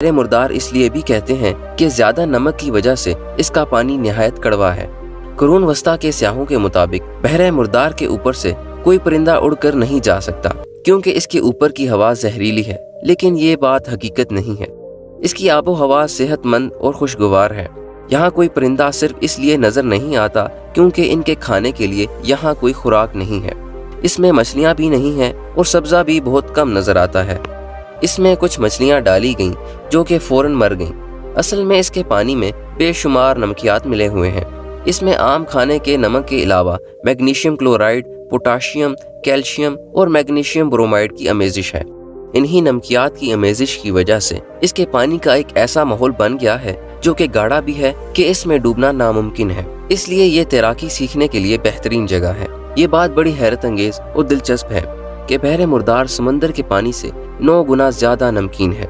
बहरे मुर्दार इसलिए भी कहते हैं कि ज्यादा नमक की वजह से इसका पानी निहायत कड़वा है। कुरून वस्ता के स्याहों के मुताबिक बहरे मुर्दार के ऊपर से कोई परिंदा उड़कर नहीं जा सकता क्योंकि इसके ऊपर की हवा जहरीली है, लेकिन ये बात हकीकत नहीं है। इसकी आबो हवा सेहतमंद और खुशगवार है। यहाँ कोई परिंदा सिर्फ इसलिए नजर नहीं आता क्योंकि इनके खाने के लिए यहाँ कोई खुराक नहीं है। इसमें मछलियाँ भी नहीं है और सब्जा भी बहुत कम नजर आता है। इसमें कुछ मछलियाँ डाली गईं जो कि फौरन मर गईं। असल में इसके पानी में बेशुमार नमकियात मिले हुए हैं। इसमें आम खाने के नमक के अलावा मैग्नीशियम क्लोराइड, पोटाशियम, कैल्शियम और मैग्नीशियम ब्रोमाइड की आमेजिश है। इन्हीं नमकियात की आमेजिश की वजह से इसके पानी का एक ऐसा माहौल बन गया है जो कि गाढ़ा भी है कि इसमें डूबना नामुमकिन है। इसलिए ये तैराकी सीखने के लिए बेहतरीन जगह है। ये बात बड़ी हैरत अंगेज और दिलचस्प है कि बहरे मुर्दार समंदर के पानी से 9 गुना ज्यादा नमकीन है।